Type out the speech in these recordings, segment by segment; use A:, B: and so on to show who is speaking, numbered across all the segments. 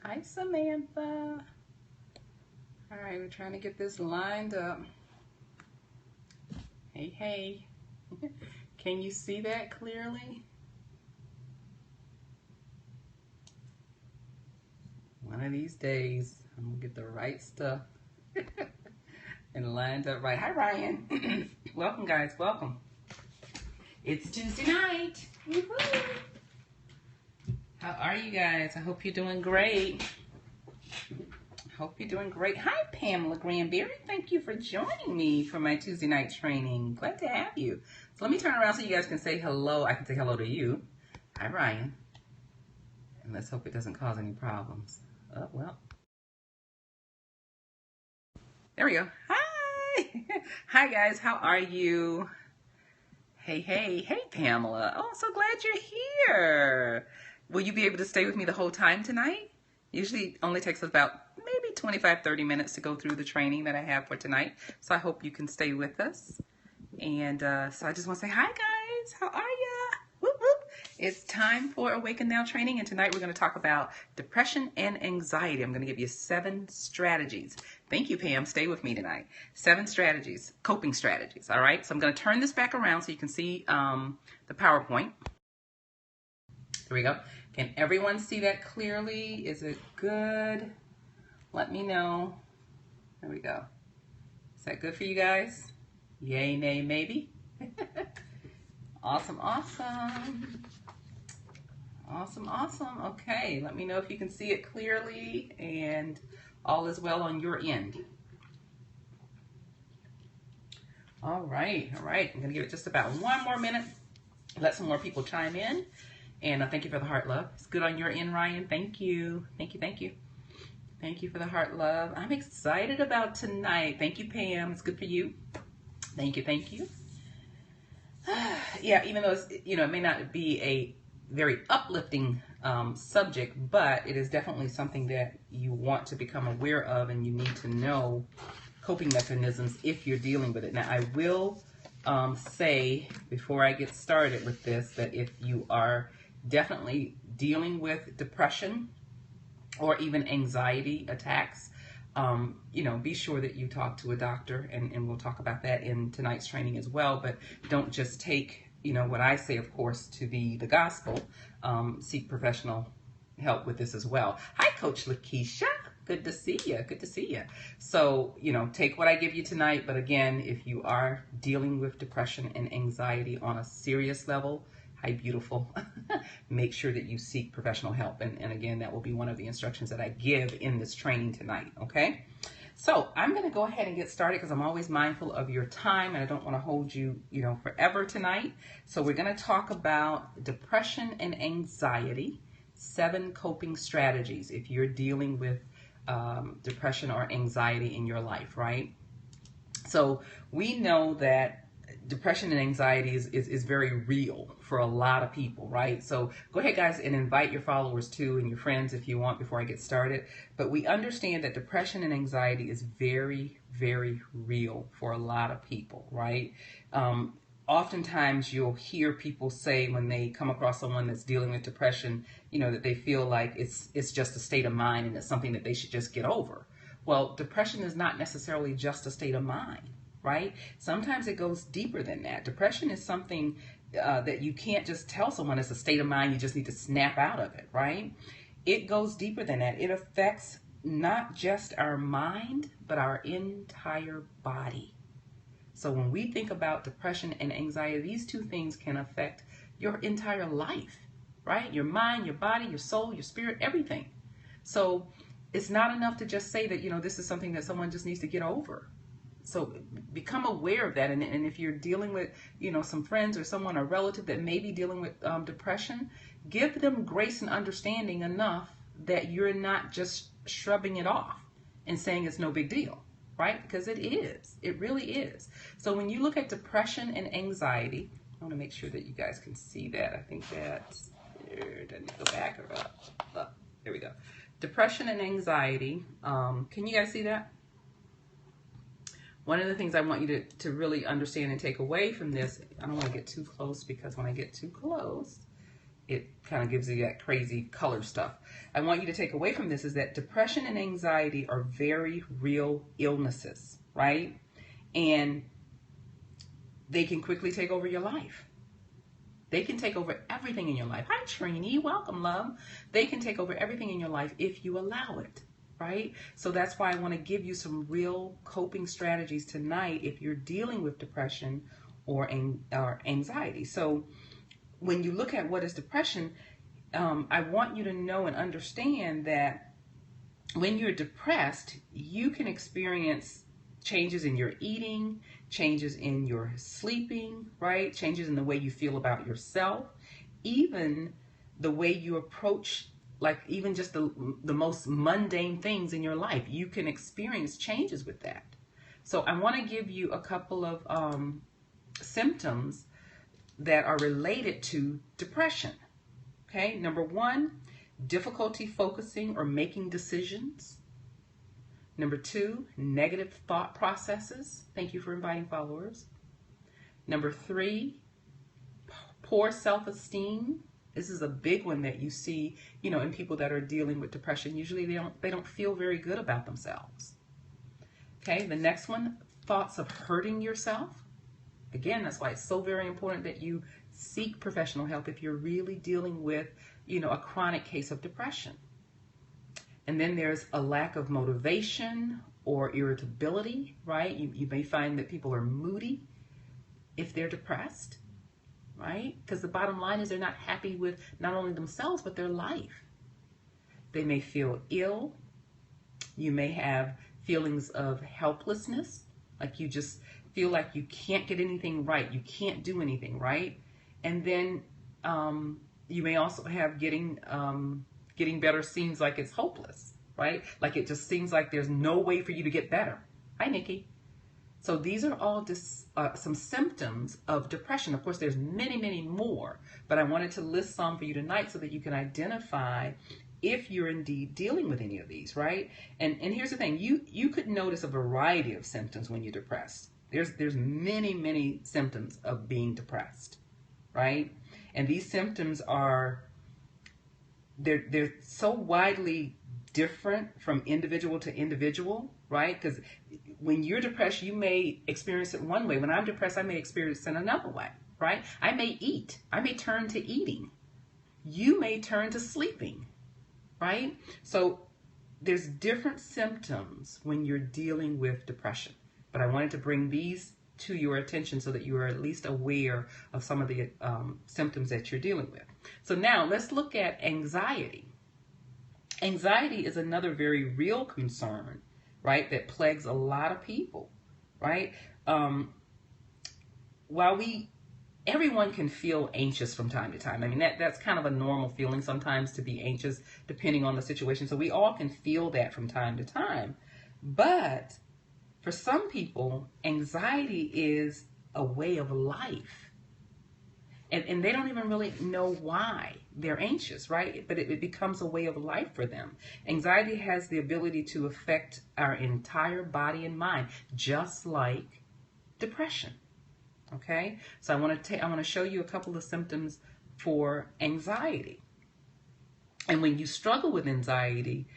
A: Hi, Samantha. All right, we're trying to get this lined up. Hey, hey. Can you see that clearly? One of these days, I'm going to get the right stuff and lined up right. Hi, Ryan. Welcome, guys. Welcome. It's Tuesday night. Woo-hoo. How are you guys? I hope you're doing great. Hope you're doing great. Hi, Pamela Granberry. Thank you for joining me for my Tuesday night training. Glad to have you. So let me turn around so you guys can say hello. I can say hello to you. Hi, Ryan. And let's hope it doesn't cause any problems. Oh, well. There we go. Hi. Hi, guys. How are you? Hey, hey. Hey, Pamela. Oh, I'm so glad you're here. Will you be able to stay with me the whole time tonight? Usually only takes us about maybe 25-30 minutes to go through the training that I have for tonight. So I hope you can stay with us. And so I just want to say, hi guys, how are ya? Whoop, whoop. It's time for Awaken Now training. And tonight we're going to talk about depression and anxiety. I'm going to give you 7 strategies. Thank you, Pam. Stay with me tonight. 7 strategies, coping strategies. All right. So I'm going to turn this back around so you can see the PowerPoint. Here we go. Can everyone see that clearly? Is it good? Let me know. There we go. Is that good for you guys? Yay, nay, maybe? Awesome, awesome. Awesome, awesome. Okay, let me know if you can see it clearly and all is well on your end. All right, all right. I'm going to give it just about 1 more minute. Let some more people chime in. And thank you for the heart love. It's good on your end, Ryan. Thank you. Thank you, thank you. Thank you for the heart love. I'm excited about tonight. Thank you, Pam. It's good for you. Thank you, thank you. Yeah, even though it's, it may not be a very uplifting subject, but it is definitely something that you want to become aware of, and you need to know coping mechanisms if you're dealing with it. Now, I will say before I get started with this that if you are definitely dealing with depression or even anxiety attacks, be sure that you talk to a doctor, and we'll talk about that in tonight's training as well. But don't just take, what I say, of course, to be the gospel. Seek professional help with this as well. Hi, Coach Lakeisha. Good to see you. Good to see you. So, take what I give you tonight. But again, if you are dealing with depression and anxiety on a serious level, hi, beautiful, make sure that you seek professional help. And again, that will be one of the instructions that I give in this training tonight. Okay. So I'm going to go ahead and get started because I'm always mindful of your time and I don't want to hold you, forever tonight. So we're going to talk about depression and anxiety, 7 coping strategies if you're dealing with depression or anxiety in your life, right? So we know that depression and anxiety is very real for a lot of people, right? So go ahead, guys, and invite your followers too and your friends if you want before I get started. But we understand that depression and anxiety is very, very real for a lot of people, right? Oftentimes you'll hear people say when they come across someone that's dealing with depression, that they feel like it's just a state of mind and it's something that they should just get over. Well, depression is not necessarily just a state of mind, right? Sometimes it goes deeper than that. Depression is something that you can't just tell someone it's a state of mind. You just need to snap out of it, right? It goes deeper than that. It affects not just our mind, but our entire body. So when we think about depression and anxiety, these 2 things can affect your entire life, right? Your mind, your body, your soul, your spirit, everything. So it's not enough to just say that, this is something that someone just needs to get over. So become aware of that. And if you're dealing with, some friends or someone, a relative that may be dealing with depression, give them grace and understanding enough that you're not just shrugging it off and saying it's no big deal, right? Because it is. It really is. So when you look at depression and anxiety, I want to make sure that you guys can see that. I think that's there. Doesn't it go back or up? Up. There we go. Depression and anxiety. Can you guys see that? One of the things I want you to really understand and take away from this, I don't want to get too close because when I get too close, it kind of gives you that crazy color stuff. I want you to take away from this is that depression and anxiety are very real illnesses, right? And they can quickly take over your life. They can take over everything in your life. Hi, Trini. Welcome, love. They can take over everything in your life if you allow it, right? So that's why I want to give you some real coping strategies tonight if you're dealing with depression or anxiety. So when you look at what is depression, I want you to know and understand that when you're depressed, you can experience changes in your eating, changes in your sleeping, right? Changes in the way you feel about yourself, even the way you approach, like even just the most mundane things in your life. You can experience changes with that. So I want to give you a couple of symptoms that are related to depression. Okay, number one, difficulty focusing or making decisions. Number two, negative thought processes. Thank you for inviting followers. Number three, poor self-esteem. This is a big one that you see, in people that are dealing with depression. Usually they don't feel very good about themselves. Okay, the next one, thoughts of hurting yourself. Again, that's why it's so very important that you seek professional help if you're really dealing with, a chronic case of depression. And then there's a lack of motivation or irritability, right? You may find that people are moody if they're depressed, right? Because the bottom line is they're not happy with not only themselves, but their life. They may feel ill. You may have feelings of helplessness, like you just feel like you can't get anything right. You can't do anything right. And then you may also have getting better seems like it's hopeless, right? Like it just seems like there's no way for you to get better. Hi, Nikki. So these are all just some symptoms of depression. Of course, there's many, many more, but I wanted to list some for you tonight so that you can identify if you're indeed dealing with any of these, right? And here's the thing, you could notice a variety of symptoms when you're depressed. There's many, many symptoms of being depressed, right? And these symptoms they're so widely different from individual to individual, right? Because when you're depressed, you may experience it one way. When I'm depressed, I may experience it another way, right? I may eat. I may turn to eating. You may turn to sleeping, right? So there's different symptoms when you're dealing with depression. But I wanted to bring these to your attention so that you are at least aware of some of the symptoms that you're dealing with. So now let's look at anxiety. Anxiety is another very real concern, right, that plagues a lot of people, right? While everyone can feel anxious from time to time. I mean, that's kind of a normal feeling sometimes to be anxious depending on the situation. So we all can feel that from time to time. But for some people, anxiety is a way of life. And they don't even really know why they're anxious, right? But it becomes a way of life for them. Anxiety has the ability to affect our entire body and mind, just like depression. Okay? So I want to show you a couple of symptoms for anxiety. And when you struggle with anxiety,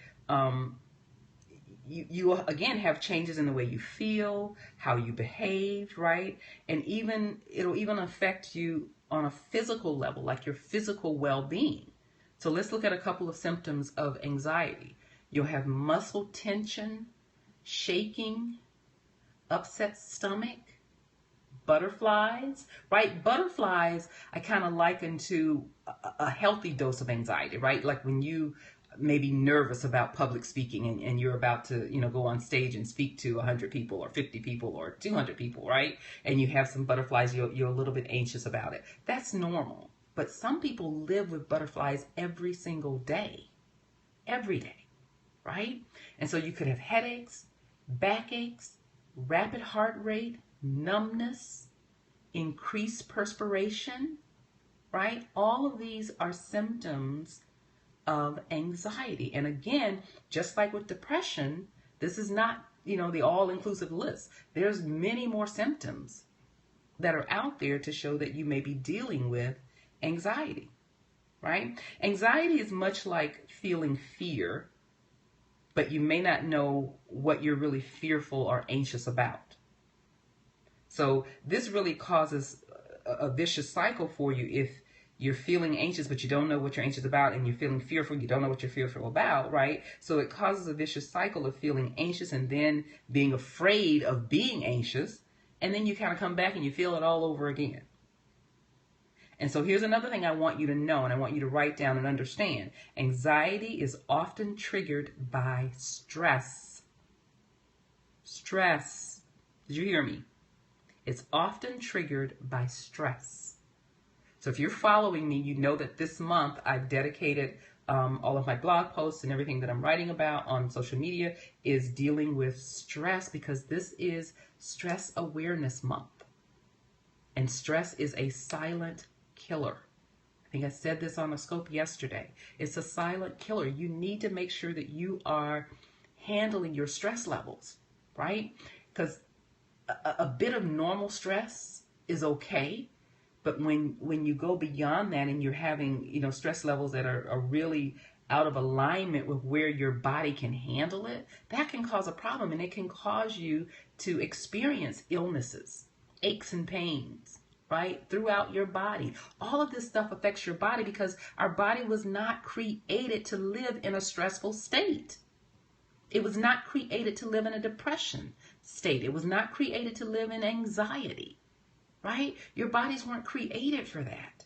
A: you again have changes in the way you feel, how you behave, right? And it'll even affect you on a physical level, like your physical well-being. So let's look at a couple of symptoms of anxiety. You'll have muscle tension, shaking, upset stomach, butterflies, right? Butterflies I kind of liken to a healthy dose of anxiety, right? Like when you may be nervous about public speaking and you're about to, go on stage and speak to 100 people or 50 people or 200 people, right? And you have some butterflies, you're a little bit anxious about it. That's normal. But some people live with butterflies every single day, every day, right? And so you could have headaches, backaches, rapid heart rate, numbness, increased perspiration, right? All of these are symptoms of anxiety. And again, just like with depression, this is not, the all-inclusive list. There's many more symptoms that are out there to show that you may be dealing with anxiety. right? Anxiety is much like feeling fear, but you may not know what you're really fearful or anxious about. So this really causes a vicious cycle for you if you're feeling anxious, but you don't know what you're anxious about, and you're feeling fearful, you don't know what you're fearful about, right? So it causes a vicious cycle of feeling anxious and then being afraid of being anxious, and then you kind of come back and you feel it all over again. And so here's another thing I want you to know, and I want you to write down and understand. Anxiety is often triggered by stress. Stress. Did you hear me? It's often triggered by stress. So if you're following me, you know that this month I've dedicated all of my blog posts and everything that I'm writing about on social media is dealing with stress, because this is Stress Awareness Month. And stress is a silent killer. I think I said this on the scope yesterday. It's a silent killer. You need to make sure that you are handling your stress levels, right? Because a bit of normal stress is okay, but when you go beyond that and you're having, stress levels that are really out of alignment with where your body can handle it, that can cause a problem, and it can cause you to experience illnesses, aches and pains, right, throughout your body. All of this stuff affects your body because our body was not created to live in a stressful state. It was not created to live in a depression state. It was not created to live in anxiety, right? Your bodies weren't created for that.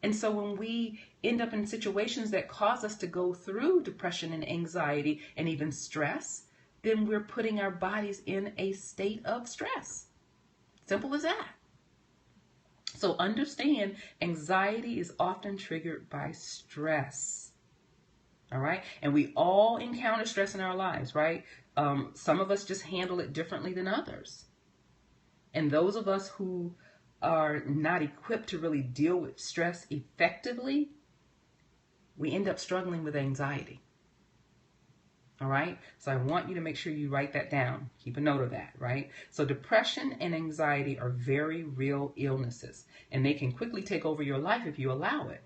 A: And so when we end up in situations that cause us to go through depression and anxiety and even stress, then we're putting our bodies in a state of stress. Simple as that. So understand, anxiety is often triggered by stress. All right. And we all encounter stress in our lives, right? Some of us just handle it differently than others. And those of us who are not equipped to really deal with stress effectively, we end up struggling with anxiety. All right. So I want you to make sure you write that down. Keep a note of that, right? So depression and anxiety are very real illnesses, and they can quickly take over your life if you allow it.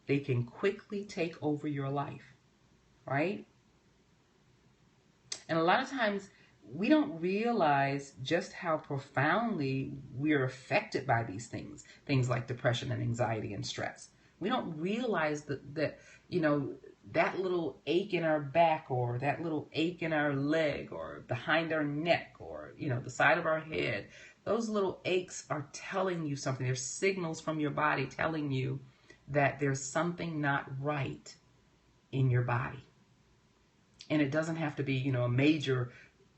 A: They can quickly take over your life, right? And a lot of times we don't realize just how profoundly we're affected by these things like depression and anxiety and stress. We don't realize that that little ache in our back, or that little ache in our leg, or behind our neck, or, the side of our head, those little aches are telling you something. They're signals from your body telling you that there's something not right in your body. And it doesn't have to be, a major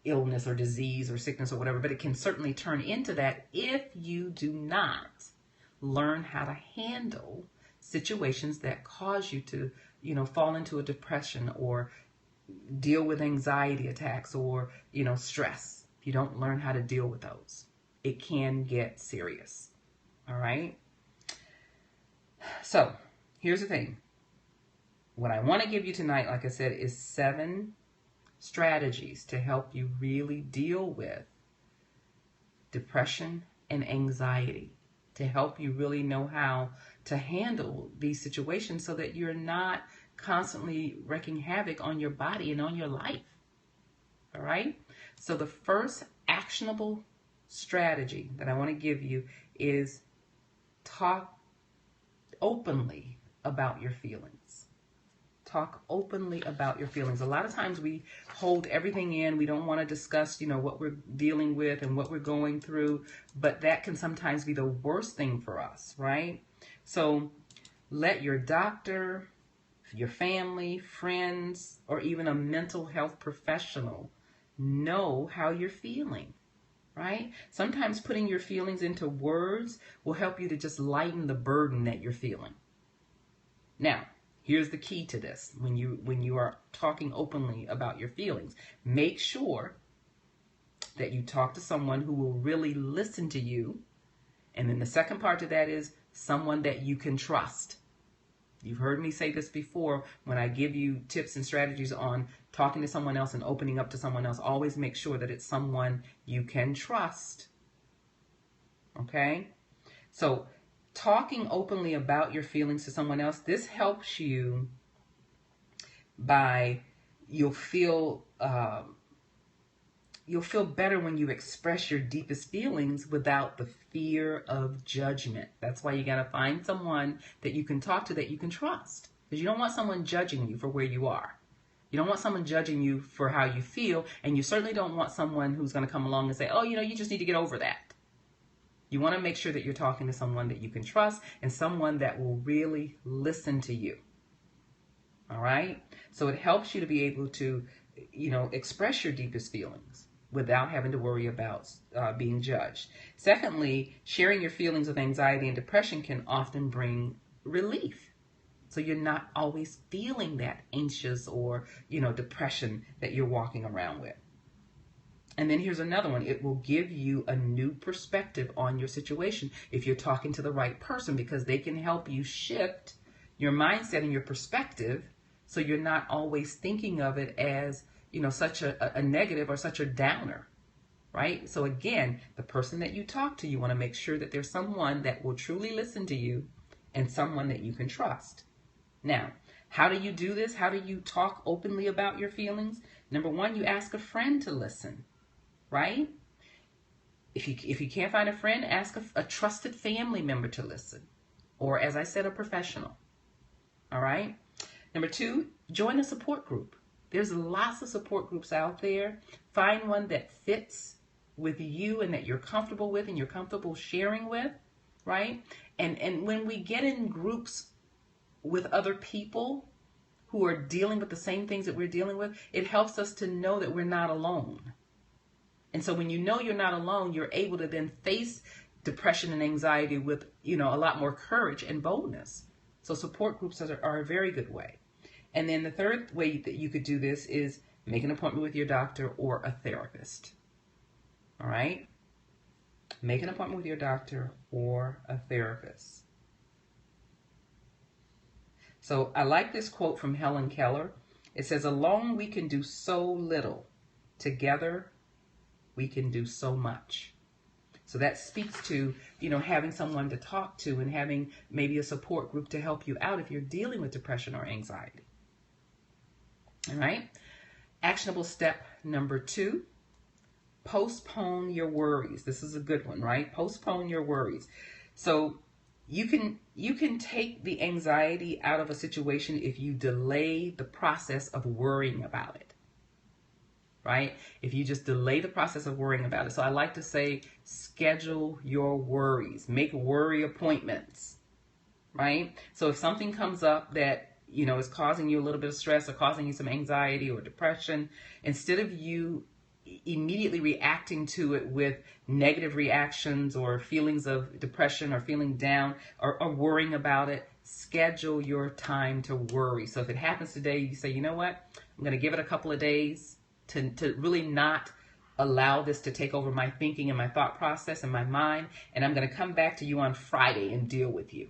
A: illness or disease or sickness or whatever, but it can certainly turn into that if you do not learn how to handle situations that cause you to, fall into a depression or deal with anxiety attacks or, stress. If you don't learn how to deal with those, it can get serious. All right. So here's the thing. What I want to give you tonight, like I said, is 7 strategies to help you really deal with depression and anxiety, to help you really know how to handle these situations so that you're not constantly wreaking havoc on your body and on your life. All right? So the first actionable strategy that I want to give you is talk openly about your feelings. Talk openly about your feelings. A lot of times we hold everything in. We don't want to discuss, what we're dealing with and what we're going through, but that can sometimes be the worst thing for us, right? So let your doctor, your family, friends, or even a mental health professional know how you're feeling, right? Sometimes putting your feelings into words will help you to just lighten the burden that you're feeling. Now, here's the key to this. When you are talking openly about your feelings, make sure that you talk to someone who will really listen to you. And then the second part to that is someone that you can trust. You've heard me say this before when I give you tips and strategies on talking to someone else and opening up to someone else. Always make sure that it's someone you can trust. Okay? So talking openly about your feelings to someone else, this helps you by you'll feel better when you express your deepest feelings without the fear of judgment. That's why you got to find someone that you can talk to, that you can trust, because you don't want someone judging you for where you are. You don't want someone judging you for how you feel, and you certainly don't want someone who's going to come along and say, oh, you just need to get over that. You want to make sure that you're talking to someone that you can trust and someone that will really listen to you. All right? So it helps you to be able to, express your deepest feelings without having to worry about being judged. Secondly, sharing your feelings of anxiety and depression can often bring relief. So you're not always feeling that anxious or, depression that you're walking around with. And then here's another one. It will give you a new perspective on your situation if you're talking to the right person, because they can help you shift your mindset and your perspective so you're not always thinking of it as, such a negative or such a downer, right? So again, the person that you talk to, you want to make sure that there's someone that will truly listen to you and someone that you can trust. Now, how do you do this? How do you talk openly about your feelings? Number one, you ask a friend to listen. Right? If you can't find a friend, ask a trusted family member to listen. Or, as I said, a professional. All right? Number two, join a support group. There's lots of support groups out there. Find one that fits with you and that you're comfortable with and you're comfortable sharing with. Right? And when we get in groups with other people who are dealing with the same things that we're dealing with, it helps us to know that we're not alone. And so when you know you're not alone, you're able to then face depression and anxiety with, a lot more courage and boldness. So support groups are a very good way. And then the third way that you could do this is make an appointment with your doctor or a therapist. All right? Make an appointment with your doctor or a therapist. So I like this quote from Helen Keller. It says, alone we can do so little. Together we can do so much. So that speaks to, having someone to talk to and having maybe a support group to help you out if you're dealing with depression or anxiety. All right. Actionable step number 2, postpone your worries. This is a good one, right? Postpone your worries. So you can take the anxiety out of a situation if you delay the process of worrying about it. Right? If you just delay the process of worrying about it. So I like to say, schedule your worries. Make worry appointments. Right? So if something comes up that, is causing you a little bit of stress or causing you some anxiety or depression, instead of you immediately reacting to it with negative reactions or feelings of depression or feeling down or worrying about it, schedule your time to worry. So if it happens today, you say, you know what? I'm going to give it a couple of days to really not allow this to take over my thinking and my thought process and my mind. And I'm going to come back to you on Friday and deal with you.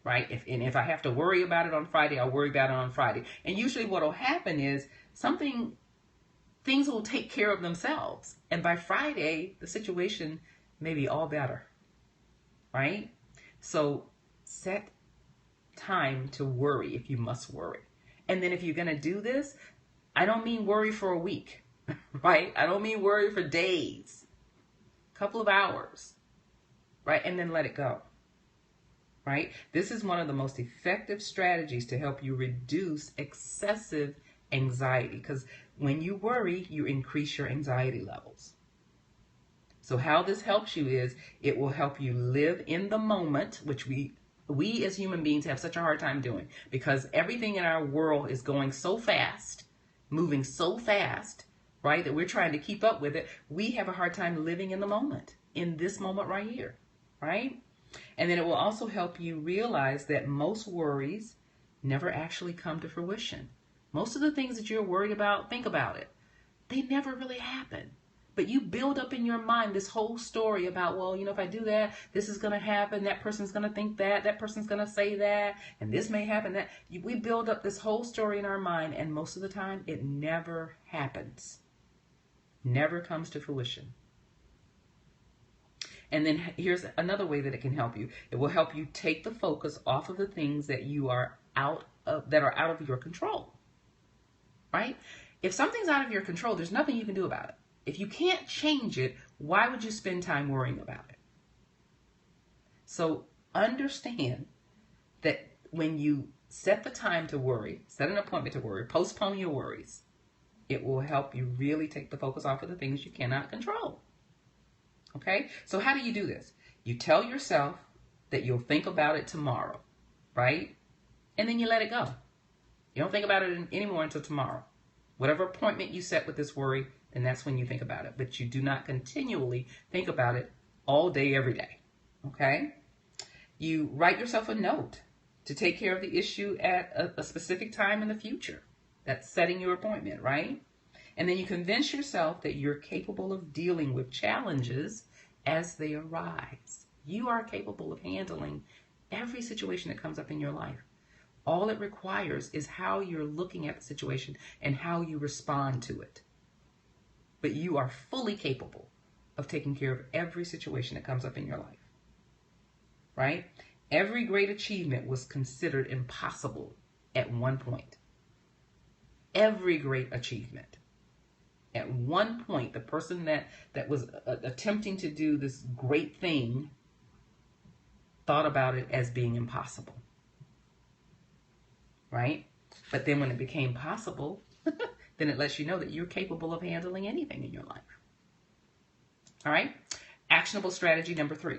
A: Right? If I have to worry about it on Friday, I'll worry about it on Friday. And usually what will happen is things will take care of themselves. And by Friday, the situation may be all better. Right? So set time to worry if you must worry. And then if you're going to do this, I don't mean worry for a week, right? I don't mean worry for days, a couple of hours, right? And then let it go, right? This is one of the most effective strategies to help you reduce excessive anxiety, because when you worry, you increase your anxiety levels. So how this helps you is it will help you live in the moment, which we as human beings have such a hard time doing, because everything in our world is going so fast, moving so fast, right, that we're trying to keep up with it. We have a hard time living in the moment, in this moment right here, right? And then it will also help you realize that most worries never actually come to fruition. Most of the things that you're worried about, think about it, they never really happen. But you build up in your mind this whole story about, well, if I do that, this is going to happen. That person's going to think that person's going to say that, and this may happen. We build up this whole story in our mind, and most of the time it never happens. Never comes to fruition. And then here's another way that it can help you. It will help you take the focus off of the things that are out of your control. Right? If something's out of your control, there's nothing you can do about it. If you can't change it, why would you spend time worrying about it? So understand that when you set the time to worry, set an appointment to worry, postpone your worries, it will help you really take the focus off of the things you cannot control. Okay? So how do you do this? You tell yourself that you'll think about it tomorrow, right? And then you let it go. You don't think about it anymore until tomorrow. Whatever appointment you set with this worry, and that's when you think about it. But you do not continually think about it all day, every day. Okay? You write yourself a note to take care of the issue at a specific time in the future. That's setting your appointment, right? And then you convince yourself that you're capable of dealing with challenges as they arise. You are capable of handling every situation that comes up in your life. All it requires is how you're looking at the situation and how you respond to it. But you are fully capable of taking care of every situation that comes up in your life. Right? Every great achievement was considered impossible at one point. Every great achievement. At one point, the person that was attempting to do this great thing thought about it as being impossible. Right? But then when it became possible, then it lets you know that you're capable of handling anything in your life. All right? Actionable strategy number 3.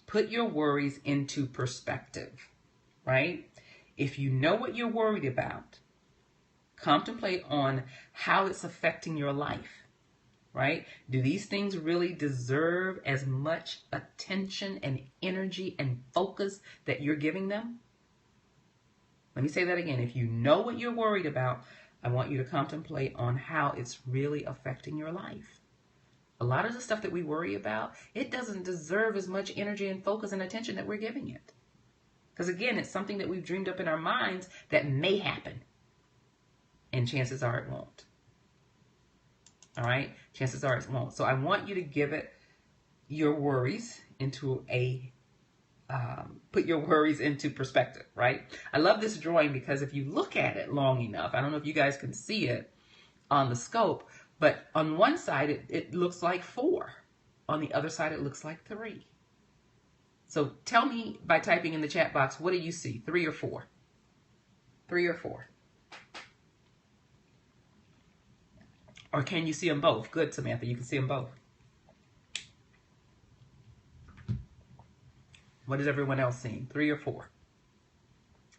A: Put your worries into perspective. Right? If you know what you're worried about, contemplate on how it's affecting your life. Right? Do these things really deserve as much attention and energy and focus that you're giving them? Let me say that again. If you know what you're worried about, I want you to contemplate on how it's really affecting your life. A lot of the stuff that we worry about, it doesn't deserve as much energy and focus and attention that we're giving it. Because again, it's something that we've dreamed up in our minds that may happen. And chances are it won't. All right? Chances are it won't. So I want you to give it your worries into put your worries into perspective, right? I love this drawing because if you look at it long enough, I don't know if you guys can see it on the scope, but on one side it looks like 4. On the other side it looks like 3. So tell me by typing in the chat box, what do you see? 3 or 4? 3 or 4? Or can you see them both? Good, Samantha, you can see them both. What is everyone else seeing? 3 or 4?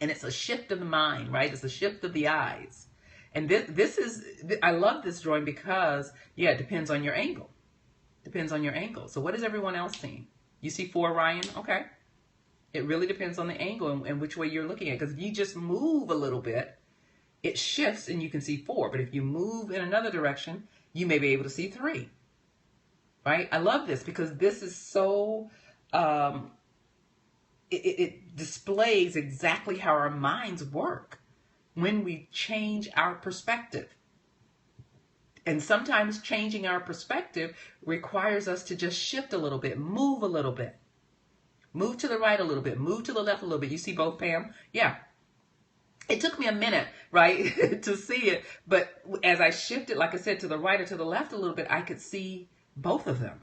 A: And it's a shift of the mind, right? It's a shift of the eyes. And this is, I love this drawing because, yeah, it depends on your angle. Depends on your angle. So what is everyone else seeing? You see 4, Ryan? Okay. It really depends on the angle and which way you're looking at. Because if you just move a little bit, it shifts and you can see 4. But if you move in another direction, you may be able to see 3. Right? I love this because this is so... It displays exactly how our minds work when we change our perspective. And sometimes changing our perspective requires us to just shift a little bit, move a little bit. Move to the right a little bit, move to the left a little bit. You see both, Pam? Yeah. It took me a minute, right, to see it. But as I shifted, like I said, to the right or to the left a little bit, I could see both of them.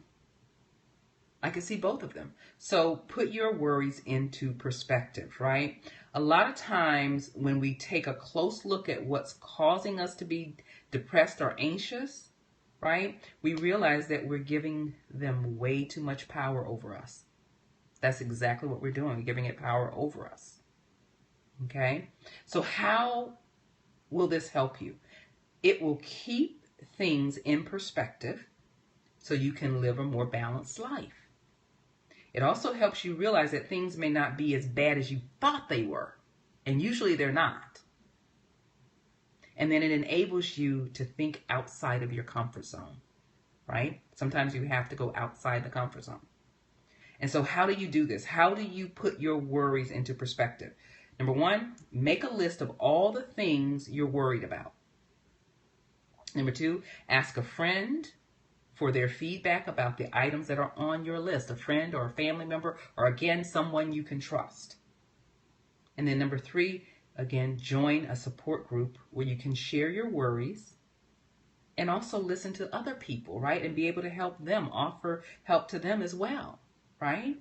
A: I can see both of them. So put your worries into perspective, right? A lot of times when we take a close look at what's causing us to be depressed or anxious, right, we realize that we're giving them way too much power over us. That's exactly what we're doing. We're giving it power over us. Okay? So how will this help you? It will keep things in perspective so you can live a more balanced life. It also helps you realize that things may not be as bad as you thought they were. And usually they're not. And then it enables you to think outside of your comfort zone, right? Sometimes you have to go outside the comfort zone. And so how do you do this? How do you put your worries into perspective? Number 1, make a list of all the things you're worried about. Number 2, ask a friend for their feedback about the items that are on your list, a friend or a family member, or again, someone you can trust. And then number 3, again, join a support group where you can share your worries and also listen to other people, right? And be able to help them, offer help to them as well, right?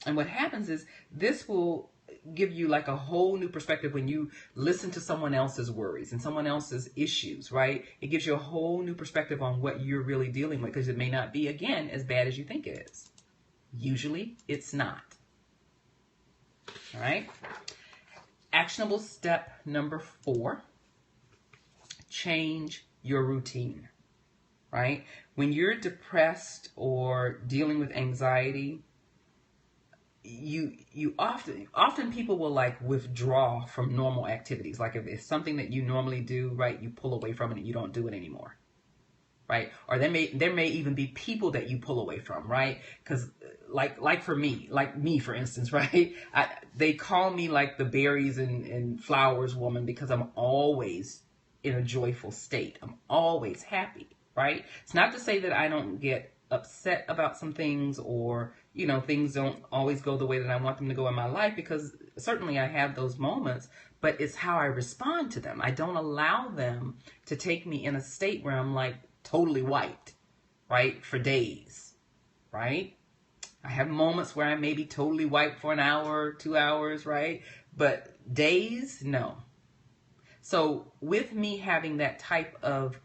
A: And what happens is this will give you like a whole new perspective when you listen to someone else's worries and someone else's issues, right? It gives you a whole new perspective on what you're really dealing with, because it may not be, again, as bad as you think it is. Usually it's not. All right. Actionable step number 4, change your routine, right? When you're depressed or dealing with anxiety, you often people will like withdraw from normal activities. Like if it's something that you normally do, right, you pull away from it and you don't do it anymore, right? Or there may even be people that you pull away from, right? Because like for me, for instance, right? They call me like the berries and flowers woman, because I'm always in a joyful state. I'm always happy, right? It's not to say that I don't get upset about some things, or things don't always go the way that I want them to go in my life, because certainly I have those moments, but it's how I respond to them. I don't allow them to take me in a state where I'm like totally wiped, right, for days, right? I have moments where I may be totally wiped for an hour, 2 hours, right? But days, no. So with me having that type of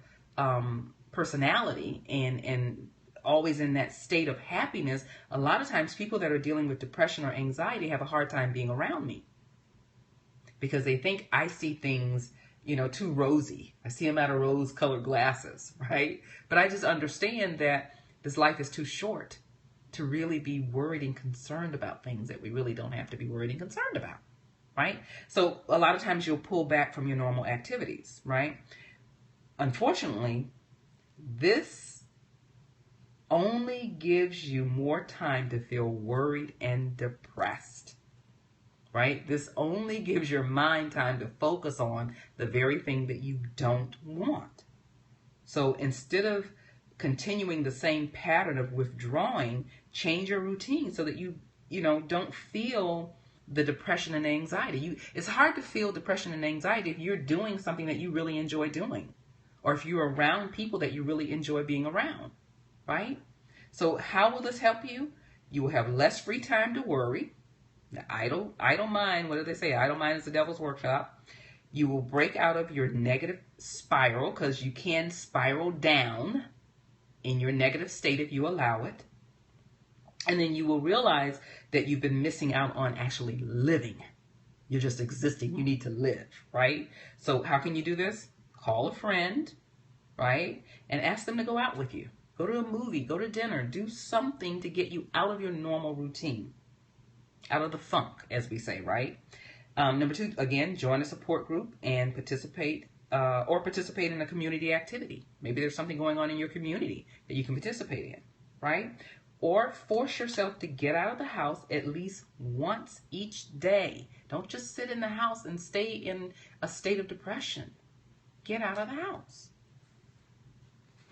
A: personality and always in that state of happiness, a lot of times people that are dealing with depression or anxiety have a hard time being around me, because they think I see things, too rosy. I see them out of rose-colored glasses, right? But I just understand that this life is too short to really be worried and concerned about things that we really don't have to be worried and concerned about, right? So a lot of times you'll pull back from your normal activities, right? Unfortunately, this only gives you more time to feel worried and depressed, right? This only gives your mind time to focus on the very thing that you don't want. So instead of continuing the same pattern of withdrawing, change your routine so that you don't feel the depression and anxiety. It's hard to feel depression and anxiety if you're doing something that you really enjoy doing, or if you're around people that you really enjoy being around, right? So how will this help you? You will have less free time to worry. The idle mind, what do they say? Idle mind is the devil's workshop. You will break out of your negative spiral, because you can spiral down in your negative state if you allow it. And then you will realize that you've been missing out on actually living. You're just existing. You need to live, right? So how can you do this? Call a friend, right? And ask them to go out with you. Go to a movie, go to dinner, do something to get you out of your normal routine, out of the funk, as we say, right? Number 2, again, join a support group and participate in a community activity. Maybe there's something going on in your community that you can participate in, right? Or force yourself to get out of the house at least once each day. Don't just sit in the house and stay in a state of depression. Get out of the house.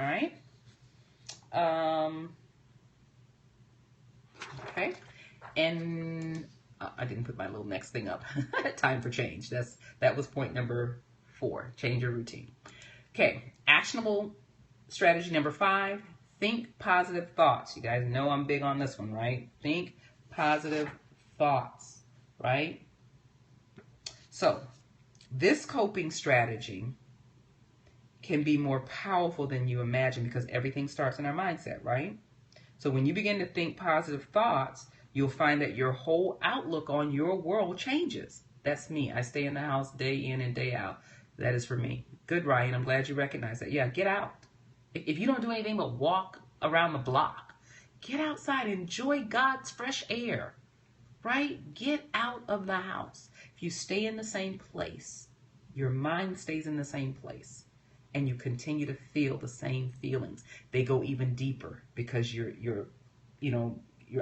A: All right? Okay. And I didn't put my little next thing up. Time for change. That was point number 4. Change your routine. Okay. Actionable strategy number 5. Think positive thoughts. You guys know I'm big on this one, right? Think positive thoughts, right? So this coping strategy can be more powerful than you imagine, because everything starts in our mindset, right? So when you begin to think positive thoughts, you'll find that your whole outlook on your world changes. That's me. I stay in the house day in and day out. That is for me. Good, Ryan. I'm glad you recognize that. Yeah, get out. If you don't do anything but walk around the block, get outside, enjoy God's fresh air, right? Get out of the house. If you stay in the same place, your mind stays in the same place, and you continue to feel the same feelings. They go even deeper because you're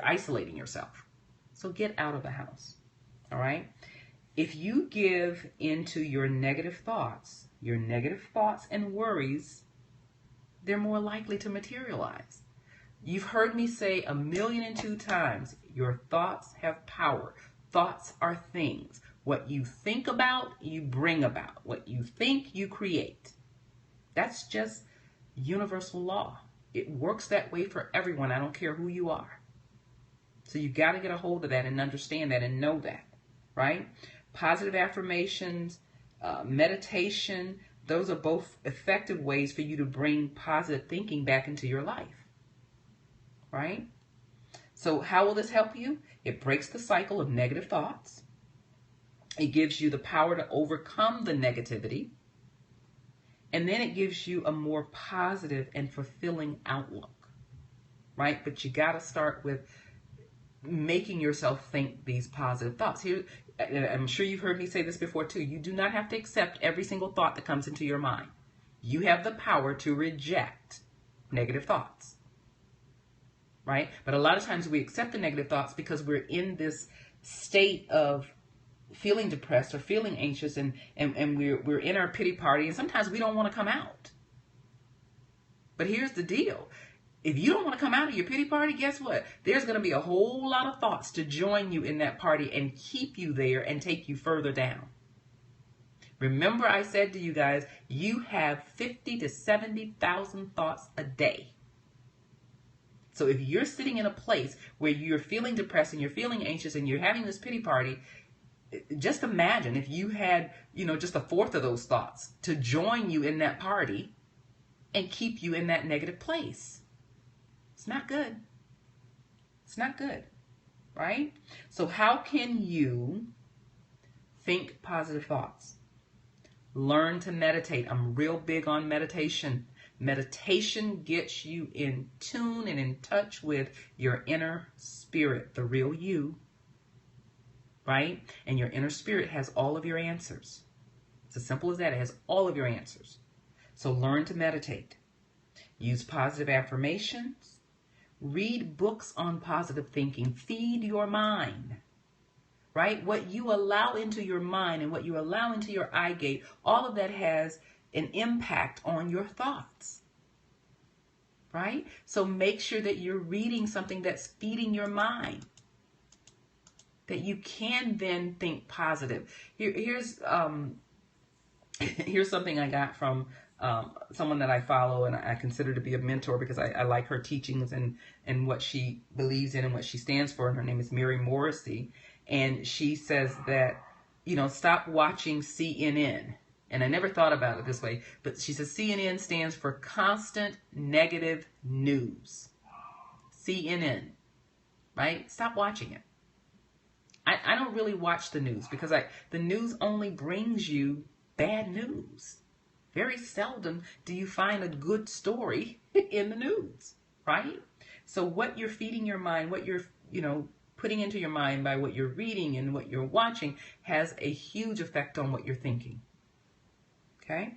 A: isolating yourself. So get out of the house, all right? If you give into your negative thoughts and worries they're more likely to materialize. You've heard me say 1,000,002 times, your thoughts have power. Thoughts are things. What you think about, you bring about. What you think, you create. That's just universal law. It works that way for everyone. I don't care who you are. So you got to get a hold of that and understand that and know that, right? Positive affirmations, meditation, those are both effective ways for you to bring positive thinking back into your life, right? So how will this help you? It breaks the cycle of negative thoughts. It gives you the power to overcome the negativity. And then it gives you a more positive and fulfilling outlook, right? But you got to start with making yourself think these positive thoughts. Here, I'm sure you've heard me say this before too. You do not have to accept every single thought that comes into your mind. You have the power to reject negative thoughts, right? But a lot of times we accept the negative thoughts because we're in this state of feeling depressed or feeling anxious, and we're in our pity party, and sometimes we don't want to come out. But here's the deal. If you don't want to come out of your pity party, guess what? There's going to be a whole lot of thoughts to join you in that party and keep you there and take you further down. Remember, I said to you guys, you have 50 to 70,000 thoughts a day. So if you're sitting in a place where you're feeling depressed and you're feeling anxious and you're having this pity party, just imagine if you had, just a fourth of those thoughts to join you in that party and keep you in that negative place. It's not good. It's not good, right? So how can you think positive thoughts? Learn to meditate. I'm real big on meditation. Meditation gets you in tune and in touch with your inner spirit, the real you, right? And your inner spirit has all of your answers. It's as simple as that. It has all of your answers. So learn to meditate. Use positive affirmations. Read books on positive thinking. Feed your mind, right? What you allow into your mind and what you allow into your eye gate, all of that has an impact on your thoughts, right? So make sure that you're reading something that's feeding your mind, that you can then think positive. Here's something I got from someone that I follow and I consider to be a mentor because I like her teachings and what she believes in and what she stands for. And her name is Mary Morrissey. And she says that, stop watching CNN. And I never thought about it this way, but she says CNN stands for constant negative news. CNN, right? Stop watching it. I don't really watch the news because the news only brings you bad news. Very seldom do you find a good story in the news, right? So what you're feeding your mind, what you're, putting into your mind by what you're reading and what you're watching has a huge effect on what you're thinking. Okay?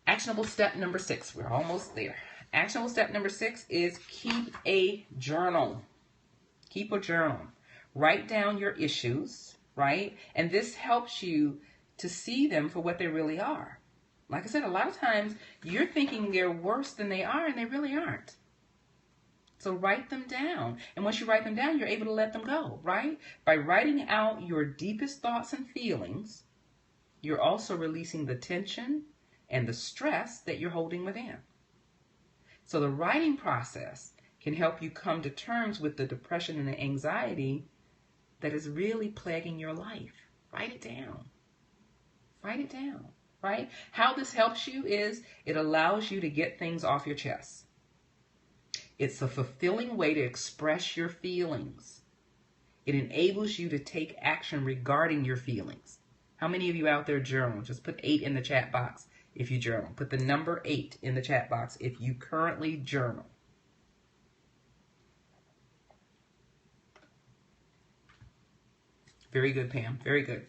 A: Actionable step number 6. We're almost there. Actionable step number 6 is keep a journal. Keep a journal. Write down your issues, right? And this helps you to see them for what they really are. Like I said, a lot of times you're thinking they're worse than they are, and they really aren't. So write them down. And once you write them down, you're able to let them go, right? By writing out your deepest thoughts and feelings, you're also releasing the tension and the stress that you're holding within. So the writing process can help you come to terms with the depression and the anxiety that is really plaguing your life. Write it down. Write it down, right? How this helps you is it allows you to get things off your chest. It's a fulfilling way to express your feelings. It enables you to take action regarding your feelings. How many of you out there journal? Just put 8 in the chat box if you journal. Put the number 8 in the chat box if you currently journal. Very good, Pam. Very good.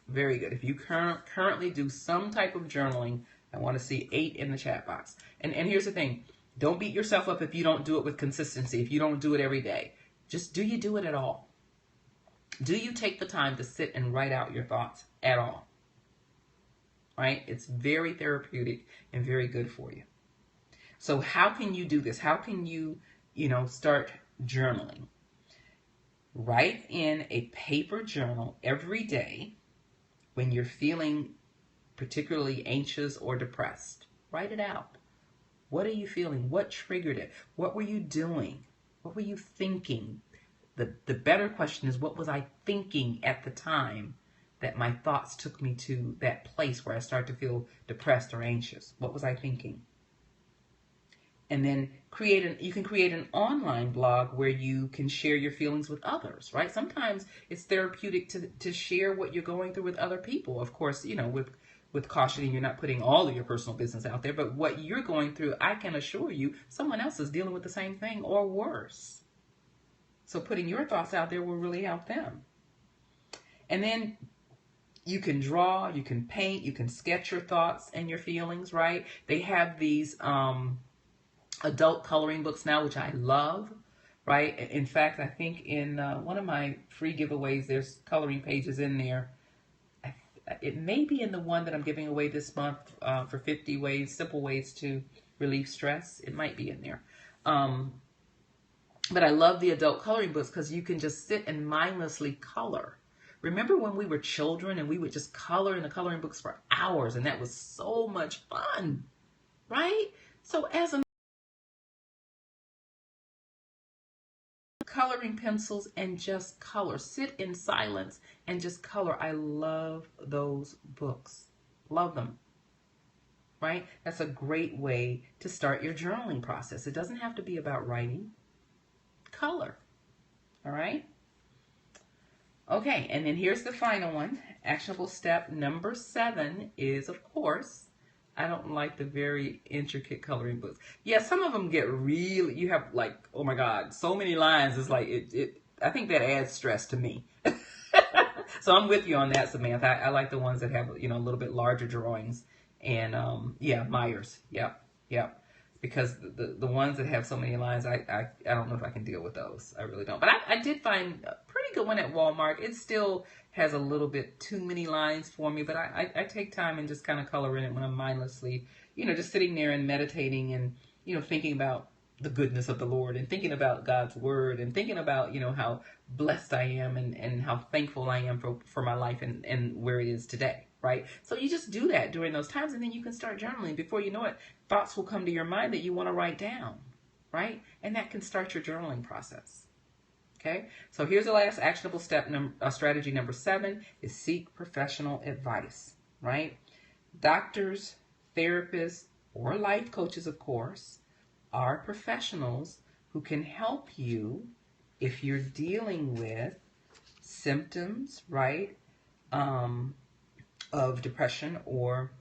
A: Very good. If you currently do some type of journaling, I want to see 8 in the chat box. And here's the thing. Don't beat yourself up if you don't do it with consistency, if you don't do it every day. Just do you do it at all? Do you take the time to sit and write out your thoughts at all? right? It's very therapeutic and very good for you. So how can you do this? How can you, start journaling? Write in a paper journal every day when you're feeling particularly anxious or depressed. Write it out. What are you feeling? What triggered it? What were you doing? What were you thinking? The better question is, what was I thinking at the time that my thoughts took me to that place where I started to feel depressed or anxious? What was I thinking? And then you can create an online blog where you can share your feelings with others, right? Sometimes it's therapeutic to share what you're going through with other people. Of course, with cautioning, you're not putting all of your personal business out there, but what you're going through, I can assure you, someone else is dealing with the same thing or worse. So putting your thoughts out there will really help them. And then you can draw, you can paint, you can sketch your thoughts and your feelings, right? They have these adult coloring books now, which I love, right? In fact, I think in one of my free giveaways, there's coloring pages in there. It may be in the one that I'm giving away this month for 50 simple ways to relieve stress. It might be in there. But I love the adult coloring books because you can just sit and mindlessly color. Remember when we were children and we would just color in the coloring books for hours, and that was so much fun, right? So as a coloring pencils and just color. Sit in silence and just color. I love those books. Love them. Right? That's a great way to start your journaling process. It doesn't have to be about writing. Color. All right? Okay, and then here's the final one. Actionable step number 7 is, of course, I don't like the very intricate coloring books. Yeah, some of them get really, you have like, oh my God, so many lines. It's like, I think that adds stress to me. So I'm with you on that, Samantha. I like the ones that have, a little bit larger drawings. And Myers. Yep. Because the ones that have so many lines, I don't know if I can deal with those. I really don't. But I did find a pretty good one at Walmart. It still has a little bit too many lines for me, but I take time and just kind of color in it when I'm mindlessly, just sitting there and meditating and, thinking about the goodness of the Lord and thinking about God's word and thinking about, how blessed I am and how thankful I am for my life and where it is today. Right? So you just do that during those times, and then you can start journaling. Before you know it, thoughts will come to your mind that you want to write down, right? And that can start your journaling process. Okay? So here's the last actionable step, strategy number 7 is seek professional advice, right? Doctors, therapists, or life coaches, of course, are professionals who can help you if you're dealing with symptoms, right? Of depression or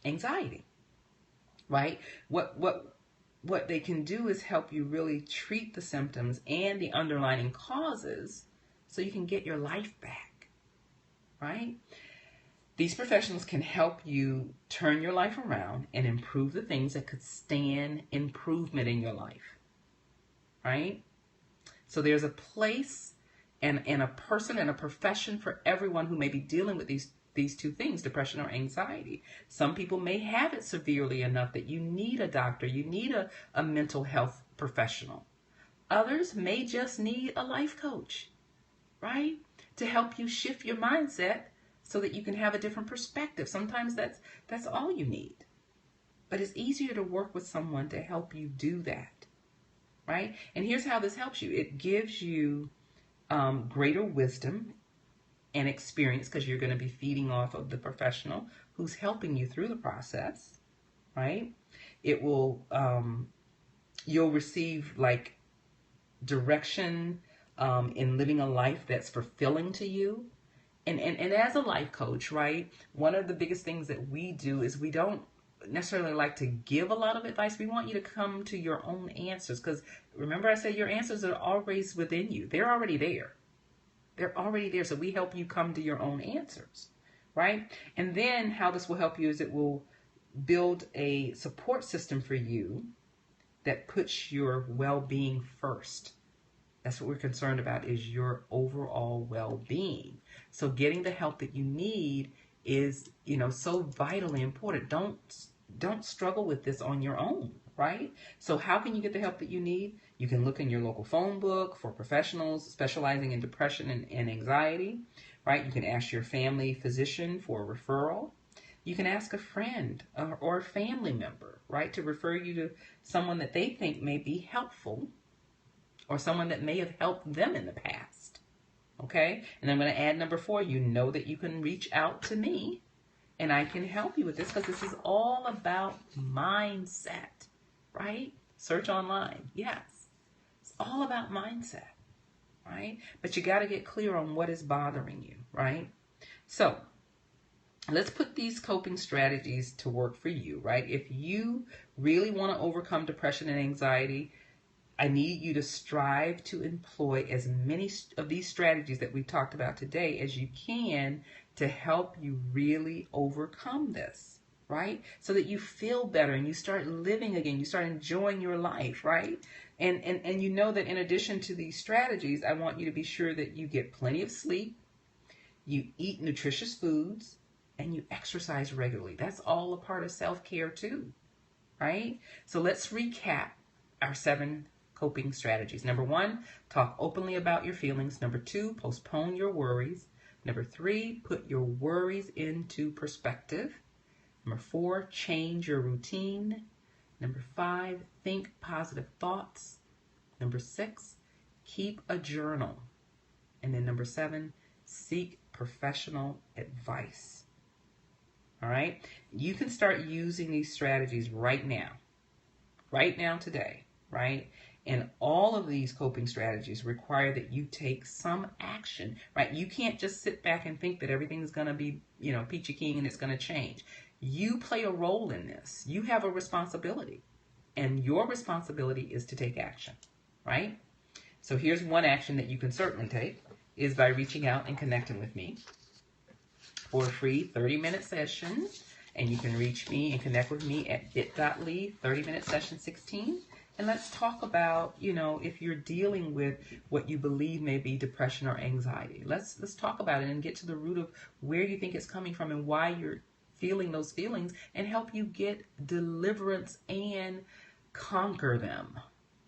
A: anxiety, right? What they can do is help you really treat the symptoms and the underlying causes so you can get your life back, right? These professionals can help you turn your life around and improve the things that could stand improvement in your life, right? So there's a place and a person and a profession for everyone who may be dealing with these two things, depression or anxiety. Some people may have it severely enough that you need a doctor, you need a mental health professional. Others may just need a life coach, right? To help you shift your mindset so that you can have a different perspective. Sometimes that's all you need. But it's easier to work with someone to help you do that, right? And here's how this helps you. It gives you greater wisdom and experience because you're going to be feeding off of the professional who's helping you through the process, right? It will, you'll receive like direction in living a life that's fulfilling to you. And as a life coach, right, one of the biggest things that we do is we don't necessarily like to give a lot of advice. We want you to come to your own answers because remember I said your answers are always within you. They're already there. They're already there. So we help you come to your own answers, right? And then how this will help you is it will build a support system for you that puts your well-being first. That's what we're concerned about is your overall well-being. So getting the help that you need is, so vitally important. Don't struggle with this on your own, right? So how can you get the help that you need? You can look in your local phone book for professionals specializing in depression and anxiety, right? You can ask your family physician for a referral. You can ask a friend or a family member, right, to refer you to someone that they think may be helpful or someone that may have helped them in the past, okay? And I'm going to add number 4, you know that you can reach out to me and I can help you with this because this is all about mindset, right? Search online, yes. It's all about mindset, right? But you got to get clear on what is bothering you, right? So let's put these coping strategies to work for you, right? If you really want to overcome depression and anxiety, I need you to strive to employ as many of these strategies that we talked about today as you can to help you really overcome this, right? So that you feel better and you start living again, you start enjoying your life, right? And you know that in addition to these strategies, I want you to be sure that you get plenty of sleep, you eat nutritious foods, and you exercise regularly. That's all a part of self-care too, right? So let's recap our 7 coping strategies. Number 1, talk openly about your feelings. Number 2, postpone your worries. Number 3, put your worries into perspective. Number 4, change your routine. Number 5, think positive thoughts. Number 6, keep a journal. And then number 7, seek professional advice. All right? You can start using these strategies right now today, right? And all of these coping strategies require that you take some action, right? You can't just sit back and think that everything's going to be, peachy keen and it's going to change. You play a role in this. You have a responsibility, and your responsibility is to take action, right? So here's one action that you can certainly take is by reaching out and connecting with me for a free 30-minute session. And you can reach me and connect with me at bit.ly 30-minute session 16. And let's talk about, if you're dealing with what you believe may be depression or anxiety. Let's talk about it and get to the root of where you think it's coming from and why you're feeling those feelings and help you get deliverance and conquer them,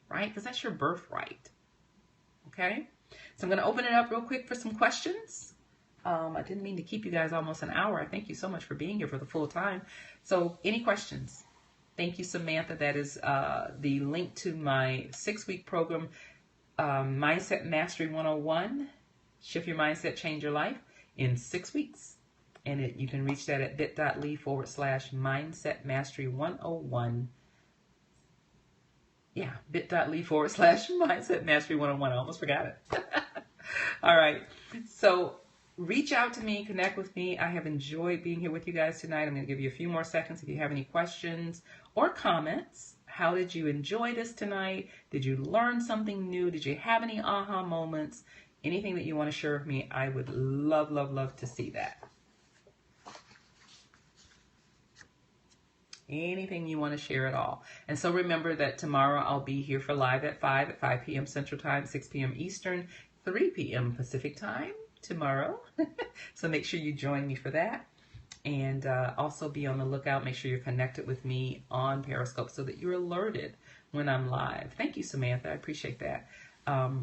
A: right? Because that's your birthright, okay? So I'm going to open it up real quick for some questions. I didn't mean to keep you guys almost an hour. I thank you so much for being here for the full time. So any questions? Thank you, Samantha. That is the link to my 6-week program, Mindset Mastery 101, Shift Your Mindset, Change Your Life in 6 weeks. And you can reach that at bit.ly/Mindset Mastery 101. Yeah, bit.ly/Mindset Mastery 101. I almost forgot it. All right. So reach out to me, connect with me. I have enjoyed being here with you guys tonight. I'm going to give you a few more seconds if you have any questions or comments. How did you enjoy this tonight? Did you learn something new? Did you have any aha moments? Anything that you want to share with me, I would love, love, love to see that. Anything you want to share at all. And so remember that tomorrow I'll be here for live at 5 p.m. Central Time, 6 p.m. Eastern, 3 p.m. Pacific Time tomorrow. So make sure you join me for that. And also be on the lookout. Make sure you're connected with me on Periscope so that you're alerted when I'm live. Thank you, Samantha. I appreciate that.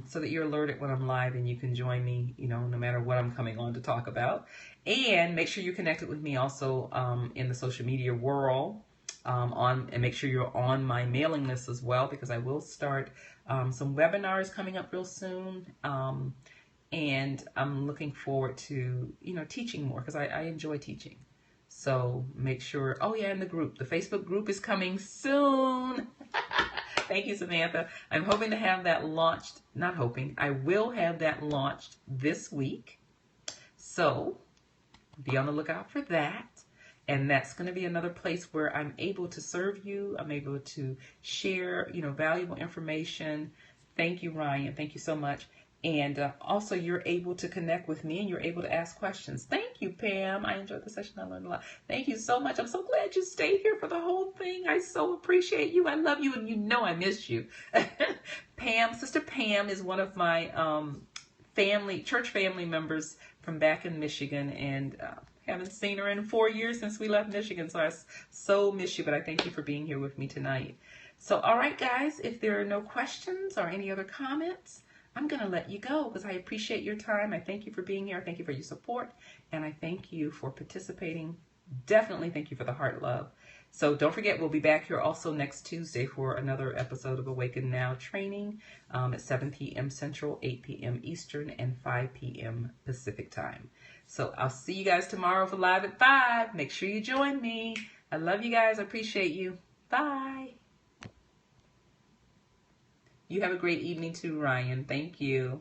A: So that you're alerted when I'm live and you can join me, no matter what I'm coming on to talk about. And make sure you're connected with me also in the social media world. And make sure you're on my mailing list as well, because I will start some webinars coming up real soon. And I'm looking forward to, teaching more because I enjoy teaching. So make sure, and the Facebook group is coming soon. Thank you, Samantha. I'm hoping to have that launched, I will have that launched this week. So be on the lookout for that. And that's going to be another place where I'm able to serve you. I'm able to share, valuable information. Thank you, Ryan. Thank you so much. And also, you're able to connect with me and you're able to ask questions. Thank you, Pam. I enjoyed the session. I learned a lot. Thank you so much. I'm so glad you stayed here for the whole thing. I so appreciate you. I love you, and I miss you. Pam, Sister Pam is one of my church family members from back in Michigan, and Haven't seen her in 4 years since we left Michigan, so I so miss you, but I thank you for being here with me tonight. So, all right, guys, if there are no questions or any other comments, I'm going to let you go because I appreciate your time. I thank you for being here. I thank you for your support, and I thank you for participating. Definitely thank you for the heart love. So don't forget, we'll be back here also next Tuesday for another episode of Awaken Now training at 7 p.m. Central, 8 p.m. Eastern, and 5 p.m. Pacific time. So I'll see you guys tomorrow for Live at 5. Make sure you join me. I love you guys. I appreciate you. Bye. You have a great evening too, Ryan. Thank you.